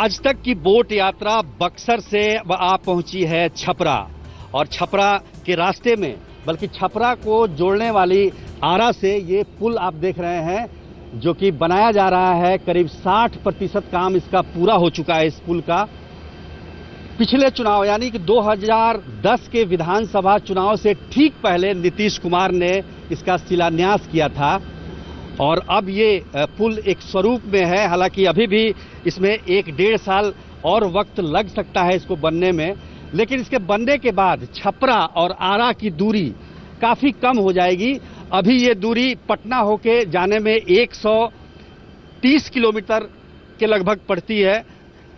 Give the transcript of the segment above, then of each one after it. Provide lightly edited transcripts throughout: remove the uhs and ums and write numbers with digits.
आज तक की बोट यात्रा बक्सर से आप पहुंची है छपरा, और छपरा के रास्ते में, बल्कि छपरा को जोड़ने वाली आरा से ये पुल आप देख रहे हैं जो कि बनाया जा रहा है। करीब 60% काम इसका पूरा हो चुका है इस पुल का। पिछले चुनाव यानी कि 2010 के विधानसभा चुनाव से ठीक पहले नीतीश कुमार ने इसका शिलान्यास किया था, और अब ये पुल एक स्वरूप में है। हालांकि अभी भी इसमें 1-1.5 साल और वक्त लग सकता है इसको बनने में, लेकिन इसके बनने के बाद छपरा और आरा की दूरी काफी कम हो जाएगी। अभी ये दूरी पटना होके जाने में 130 किलोमीटर के लगभग पड़ती है,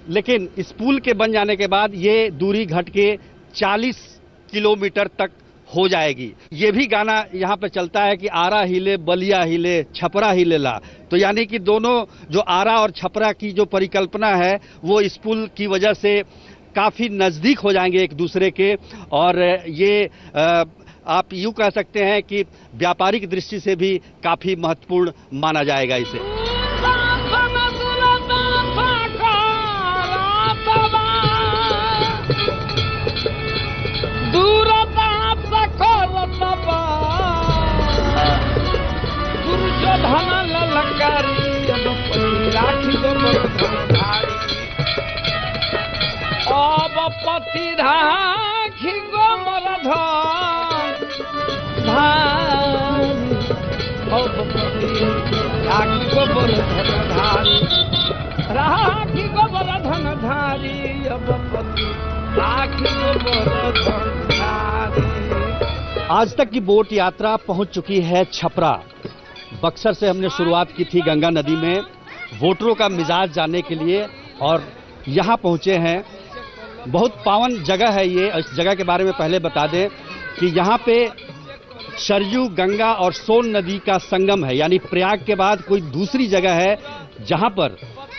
लेकिन इस पुल के बन जाने के बाद ये दूरी घट के 40 किलोमीटर तक हो जाएगी। ये भी गाना यहाँ पे चलता है कि आरा हिले बलिया हिले छपरा हिले ला, तो यानी कि दोनों जो आरा और छपरा की जो परिकल्पना है वो इस पुल की वजह से काफी नजदीक हो जाएंगे एक दूसरे के। और ये आप यूं कह सकते हैं कि व्यापारिक दृष्टि से भी काफी महत्वपूर्ण माना जाएगा इसे। आज तक की बोट यात्रा पहुंच चुकी है छपरा। बक्सर से हमने शुरुआत की थी गंगा नदी में वोटरों का मिजाज जानने के लिए, और यहां पहुंचे हैं। बहुत पावन जगह है ये। इस जगह के बारे में पहले बता दें कि यहां पे सरयू, गंगा और सोन नदी का संगम है, यानी प्रयाग के बाद कोई दूसरी जगह है जहां पर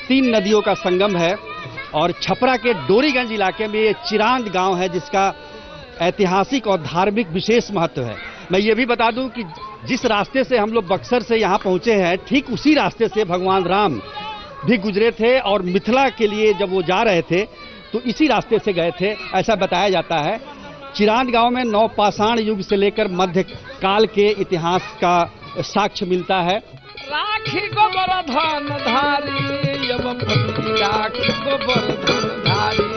3 नदियों का संगम है। और छपरा के डोरीगंज इलाके में ये चिरांद गांव है जिसका ऐतिहासिक और धार्मिक विशेष महत्व है। मैं ये भी बता दूं कि जिस रास्ते से हम लोग बक्सर से यहाँ पहुंचे हैं, ठीक उसी रास्ते से भगवान राम भी गुजरे थे, और मिथिला के लिए जब वो जा रहे थे तो इसी रास्ते से गए थे, ऐसा बताया जाता है। चिरांद गांव में नवपाषाण युग से लेकर मध्य काल के इतिहास का साक्ष्य मिलता है। राखी को बरधन धारी, राखी को बरधन धारी।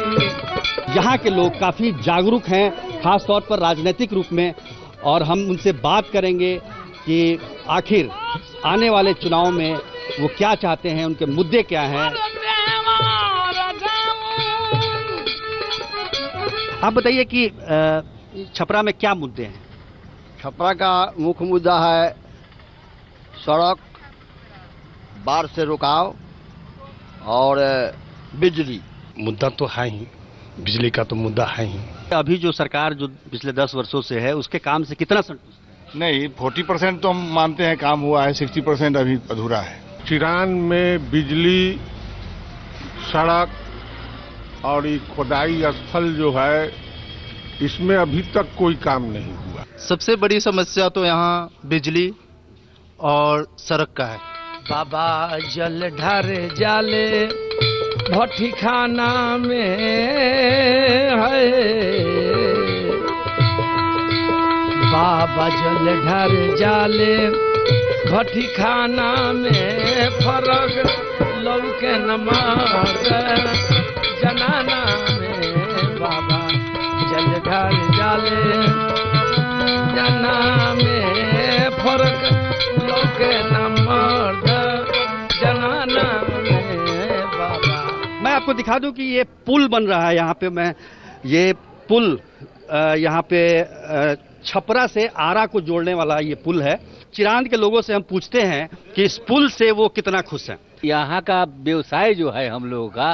यहाँ के लोग काफी जागरूक हैं, खासतौर पर राजनीतिक रूप में, और हम उनसे बात करेंगे कि आखिर आने वाले चुनाव में वो क्या चाहते हैं, उनके मुद्दे क्या हैं। आप बताइए कि छपरा में क्या मुद्दे हैं? छपरा का मुख्य मुद्दा है सड़क, बाढ़ से रुकाव और बिजली। मुद्दा तो है ही, बिजली का तो मुद्दा है ही। अभी जो सरकार जो पिछले 10 वर्षों से है उसके काम से कितना संतुष्ट? नहीं, 40% तो हम मानते हैं काम हुआ है, 60% अभी अधूरा है। चिरान में बिजली, सड़क और ये खुदाई स्थल जो है, इसमें अभी तक कोई काम नहीं हुआ। सबसे बड़ी समस्या तो यहाँ बिजली और सड़क का है। बाबा जल ढारे जाले भट्टी खाना में है, बाबा जल ढारे जाले भट्टी खाना में, फर्क लौके नमाज जनाना में। बाबा जल ढारे जाले जना में, फर्क लौके नमाज जनाना में। बाबा मैं आपको दिखा दूं कि ये पुल बन रहा है यहाँ पे। ये पुल यहाँ पे छपरा से आरा को जोड़ने वाला ये पुल है। चिरांद के लोगों से हम पूछते हैं कि इस पुल से वो कितना खुश हैं। यहाँ का व्यवसाय जो है हम लोगों का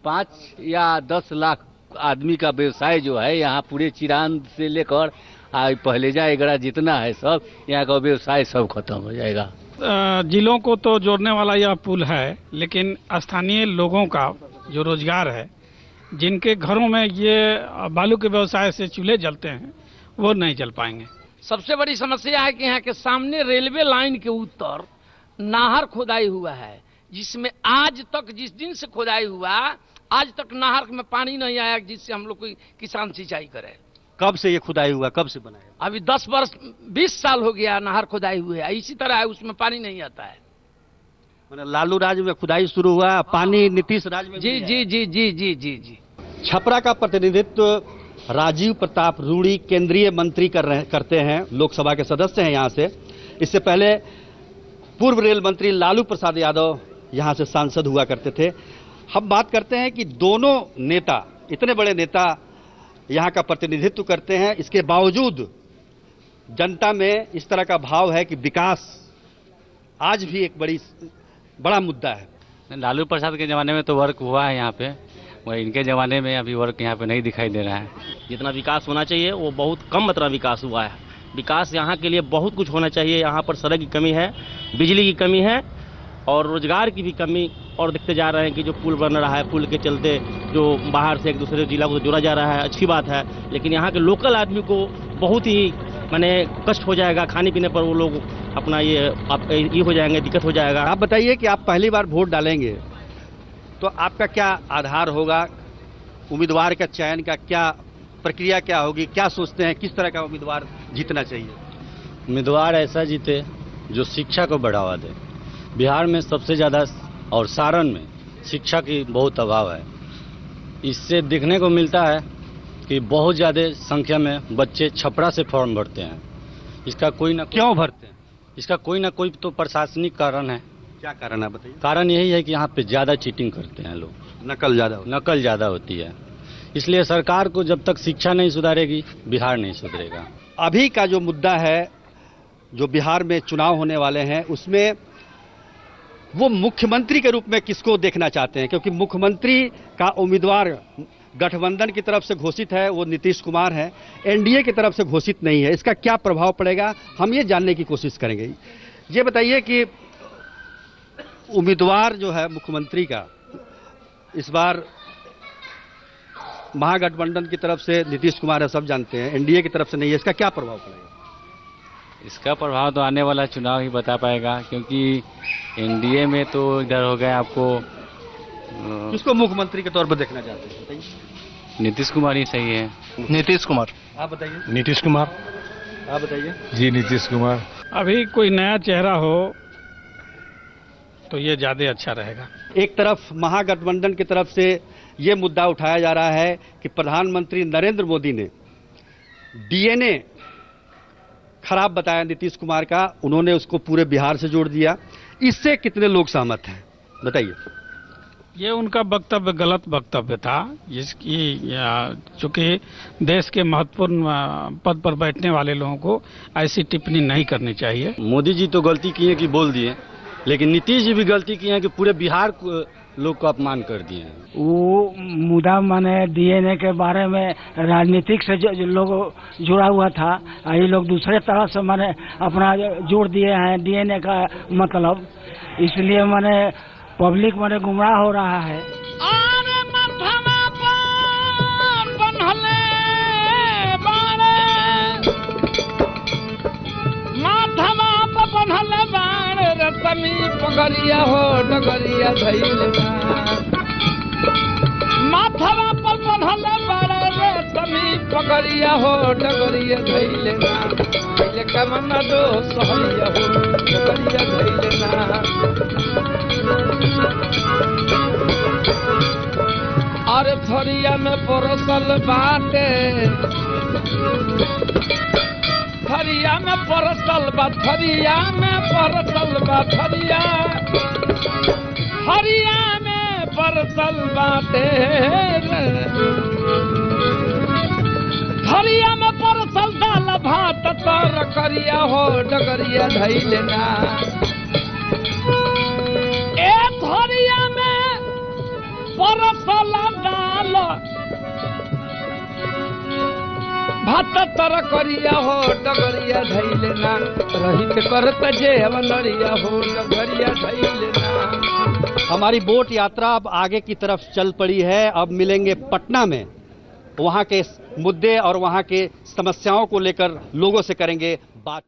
5 या 10 लाख आदमी का व्यवसाय जो है यहाँ पूरे चिरांद से लेकर पहलेजा एगड़ा जितना है सब, यहाँ का व्यवसाय सब खत्म हो जाएगा। जिलों को तो जोड़ने वाला यह पुल है, लेकिन स्थानीय लोगों का जो रोजगार है, जिनके घरों में ये बालू के व्यवसाय से चूल्हे जलते हैं, वो नहीं जल पाएंगे। सबसे बड़ी समस्या है कि यहाँ के सामने रेलवे लाइन के उत्तर नाहर खुदाई हुआ है, जिसमें आज तक जिस दिन से खुदाई हुआ आज तक नहर में पानी नहीं आया जिससे हम लोग कोई किसान सिंचाई करे। कब से ये खुदाई हुआ, कब से बनाया? अभी 10 वर्ष 20 साल हो गया नहर खुदाई हुए, इसी तरह है, उसमें पानी नहीं आता है। मैंने लालू राज में खुदाई शुरू हुआ, पानी नीतीश राज में जी जी जी जी जी जी जी। छपरा का प्रतिनिधित्व राजीव प्रताप रूड़ी केंद्रीय मंत्री करते हैं, लोकसभा के सदस्य हैं यहाँ से। इससे पहले पूर्व रेल मंत्री लालू प्रसाद यादव यहाँ से सांसद हुआ करते थे। हम बात करते हैं कि दोनों नेता, इतने बड़े नेता यहाँ का प्रतिनिधित्व करते हैं, इसके बावजूद जनता में इस तरह का भाव है कि विकास आज भी एक बड़ा मुद्दा है। लालू प्रसाद के ज़माने में तो वर्क हुआ है यहाँ पे, वह इनके ज़माने में अभी वर्क यहाँ पे नहीं दिखाई दे रहा है। जितना विकास होना चाहिए वो बहुत कम मात्रा विकास हुआ है। विकास यहाँ के लिए बहुत कुछ होना चाहिए। यहाँ पर सड़क की कमी है, बिजली की कमी है और रोजगार की भी कमी। और देखते जा रहे हैं कि जो पुल बन रहा है, पुल के चलते जो बाहर से एक दूसरे जिला को जोड़ा जा रहा है, अच्छी बात है, लेकिन यहाँ के लोकल आदमी को बहुत ही माने कष्ट हो जाएगा। खाने पीने पर वो लोग अपना ये हो जाएंगे, दिक्कत हो जाएगा। आप बताइए कि आप पहली बार वोट डालेंगे तो आपका क्या आधार होगा, उम्मीदवार का चयन का क्या प्रक्रिया क्या होगी, क्या सोचते हैं किस तरह का उम्मीदवार जीतना चाहिए? उम्मीदवार ऐसा जीते जो शिक्षा को बढ़ावा दे। बिहार में सबसे ज़्यादा और सारण में शिक्षा की बहुत अभाव है। इससे देखने को मिलता है कि बहुत ज़्यादा संख्या में बच्चे छपरा से फॉर्म भरते हैं। इसका कोई ना क्यों भरते हैं? इसका कोई ना कोई तो प्रशासनिक कारण है। क्या कारण है बताइए? कारण यही है कि यहाँ पे ज़्यादा चीटिंग करते हैं लोग, नकल ज़्यादा होती है। इसलिए सरकार को जब तक शिक्षा नहीं सुधारेगी बिहार नहीं सुधरेगा। अभी का जो मुद्दा है, जो बिहार में चुनाव होने वाले हैं, उसमें वो मुख्यमंत्री के रूप में किसको देखना चाहते हैं? क्योंकि मुख्यमंत्री का उम्मीदवार गठबंधन की तरफ से घोषित है, वो नीतीश कुमार है, एनडीए की तरफ से घोषित नहीं है। इसका क्या प्रभाव पड़ेगा, हम ये जानने की कोशिश करेंगे। ये बताइए कि उम्मीदवार जो है मुख्यमंत्री का इस बार महागठबंधन की तरफ से नीतीश कुमार है, सब जानते हैं, एनडीए की तरफ से नहीं है। इसका क्या प्रभाव पड़ेगा? इसका प्रभाव तो आने वाला चुनाव ही बता पाएगा, क्योंकि एनडीए में तो इधर हो गया आपको। किसको मुख्यमंत्री के तौर पर देखना चाहते हैं बताइए? नीतीश कुमार ही सही है। नीतीश कुमार। आप बताइए। नीतीश कुमार। आप बताइए। जी नीतीश कुमार। अभी कोई नया चेहरा हो तो ये ज़्यादा अच्छा रहेगा। एक तरफ महागठबंधन की तरफ से ये मुद्दा उठाया जा रहा है कि प्रधानमंत्री नरेंद्र मोदी ने डीएनए खराब बताया नीतीश कुमार का, उन्होंने उसको पूरे बिहार से जोड़ दिया। इससे कितने लोग सहमत हैं बताइए? ये उनका वक्तव्य गलत वक्तव्य था, जिसकी चूंकि देश के महत्वपूर्ण पद पर बैठने वाले लोगों को ऐसी टिप्पणी नहीं करनी चाहिए। मोदी जी तो गलती किए कि बोल दिए, लेकिन नीतीश जी भी गलती किए हैं कि पूरे बिहार को लोग को अपमान कर दिए हैं। वो मुद्दा माने डीएनए के बारे में राजनीतिक से जो लोग जुड़ा हुआ था, ये लोग दूसरे तरह से माने अपना जोड़ दिए हैं डीएनए का मतलब, इसलिए माने पब्लिक माने गुमराह हो रहा है। पगरिया हो डगरिया धैलना, माथवा पर बंधल बाड़े रे समी पगरिया हो डगरिया धैलना, पहले कमना दो सहरिया हो डगरिया धैलना। अरे थरिया में परसल बाटे, थरिया में परसल बा, थरिया में परसल बा, थरिया में परसल बाटे, थरिया में परसल दाल भात तर करिया हो डगरिया धैलना। ए थरिया में परसल दाल भात तर करिया हो डगरिया धैलना, रही के करत जे अवनरिया हो डगरिया धैलना। हमारी बोट यात्रा अब आगे की तरफ चल पड़ी है। अब मिलेंगे पटना में, वहां के मुद्दे और वहां के समस्याओं को लेकर लोगों से करेंगे बात।